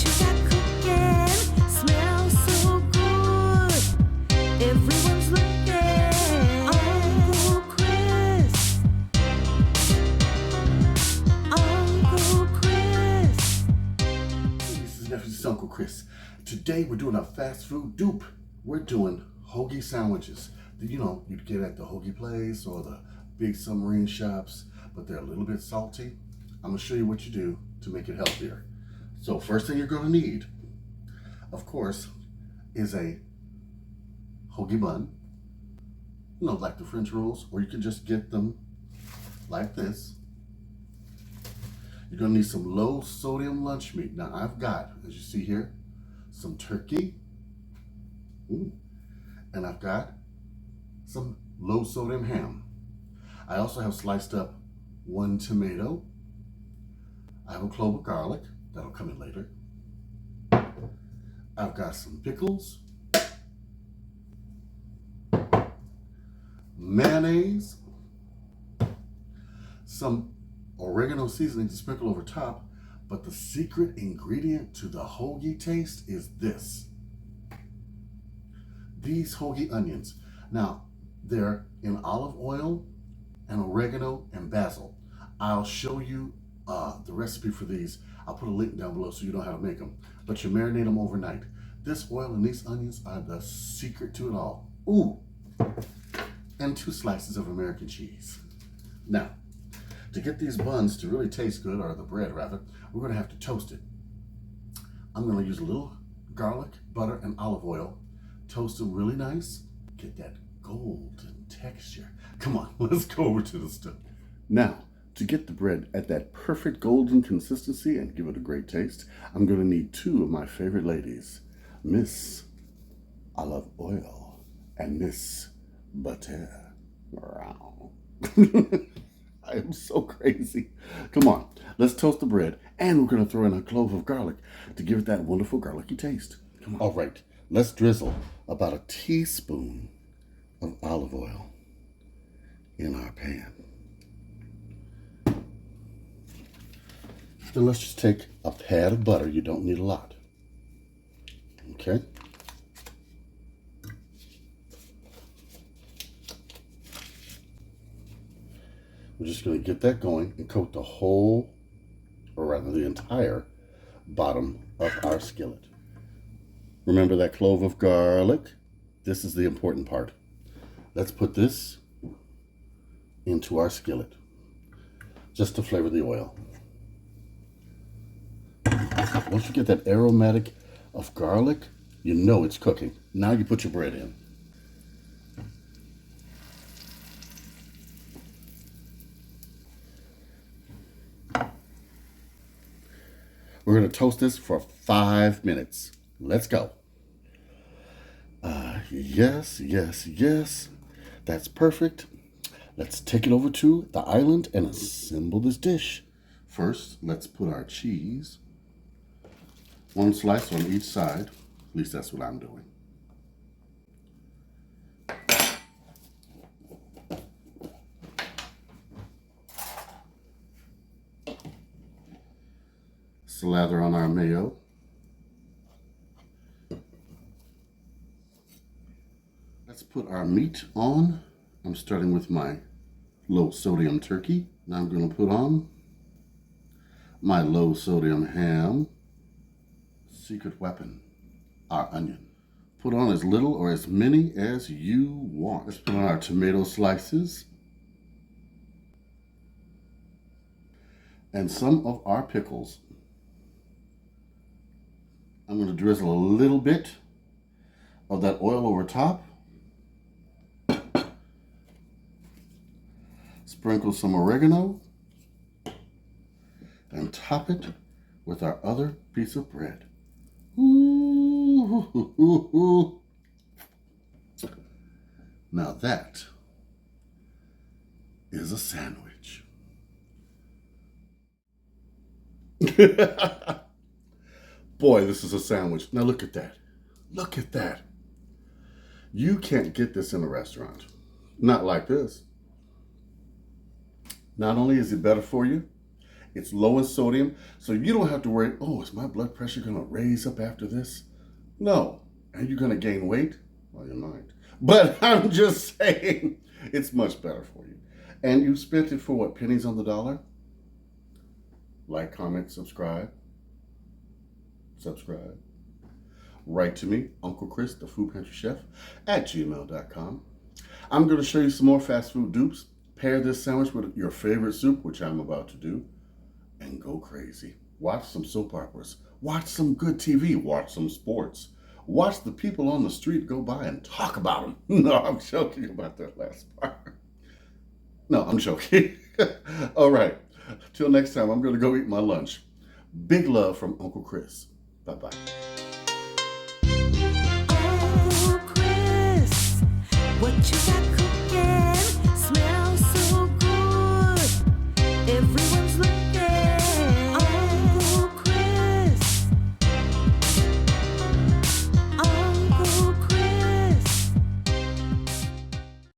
you got cooking smells so good. Everyone's looking. Uncle Chris. Uncle Chris. This is Nephew's Uncle Chris. Today we're doing a fast food dupe. We're doing hoagie sandwiches. You know, you'd get at the hoagie place or the big submarine shops, but they're a little bit salty. I'm gonna show you what you do to make it healthier. So first thing you're gonna need, of course, is a hoagie bun. You know, like the French rolls, or you can just get them like this. You're gonna need some low sodium lunch meat. Now I've got, as you see here, some turkey. Ooh. And I've got some low sodium ham. I also have sliced up 1 tomato. I have a clove of garlic, that'll come in later. I've got some pickles, mayonnaise, some oregano seasoning to sprinkle over top, but the secret ingredient to the hoagie taste is this. These hoagie onions. Now, they're in olive oil and oregano and basil. I'll show you the recipe for these. I'll put a link down below so you know how to make them. But you marinate them overnight. This oil and these onions are the secret to it all. Ooh, and 2 slices of American cheese. Now, to get these buns to really taste good, or the bread rather, we're gonna have to toast it. I'm gonna use a little garlic, butter, and olive oil. Toast them really nice. Get that golden texture. Come on, let's go over to the stove. Now, to get the bread at that perfect golden consistency and give it a great taste, I'm gonna need 2 of my favorite ladies, Miss Olive Oil and Miss Butter. Wow. I am so crazy. Come on, let's toast the bread, and we're gonna throw in a clove of garlic to give it that wonderful garlicky taste. Come on. All right, let's drizzle about a teaspoon of olive oil in our pan. Then let's just take a pat of butter. You don't need a lot. Okay. We're just going to get that going and coat the whole, or rather the entire, bottom of our skillet. Remember that clove of garlic? This is the important part. Let's put this into our skillet, just to flavor the oil. Once you get that aromatic of garlic, you know it's cooking. Now you put your bread in. We're going to toast this for 5 minutes. Let's go. Yes, yes, yes. That's perfect. Let's take it over to the island and assemble this dish. First, let's put our cheese. 1 slice on each side. At least that's what I'm doing. Slather on our mayo. Let's put our meat on. I'm starting with my low sodium turkey. Now I'm going to put on my low sodium ham. Secret weapon, our onion. Put on as little or as many as you want. Let's put on our tomato slices and some of our pickles. I'm going to drizzle a little bit of that oil over top. Sprinkle some oregano and top it with our other piece of bread. Ooh. Now that is a sandwich. Boy, this is a sandwich. Now look at that. Look at that. You can't get this in a restaurant. Not like this. Not only is it better for you, It's low in sodium, so you don't have to worry, oh, is my blood pressure going to raise up after this? No. And you're going to gain weight? Well, you might. But I'm just saying, it's much better for you. And you spent it for what, pennies on the dollar? Like, comment, subscribe. Subscribe. Write to me, Uncle Chris, the Food Pantry Chef, at gmail.com. I'm going to show you some more fast food dupes. Pair this sandwich with your favorite soup, which I'm about to do, and go crazy. Watch some soap operas. Watch some good TV. Watch some sports. Watch the people on the street go by and talk about them. No, I'm joking about that last part. No, I'm joking. All right. Till next time, I'm going to go eat my lunch. Big love from Uncle Chris. Bye-bye. Uncle Chris, what you got cooking smells so good. Every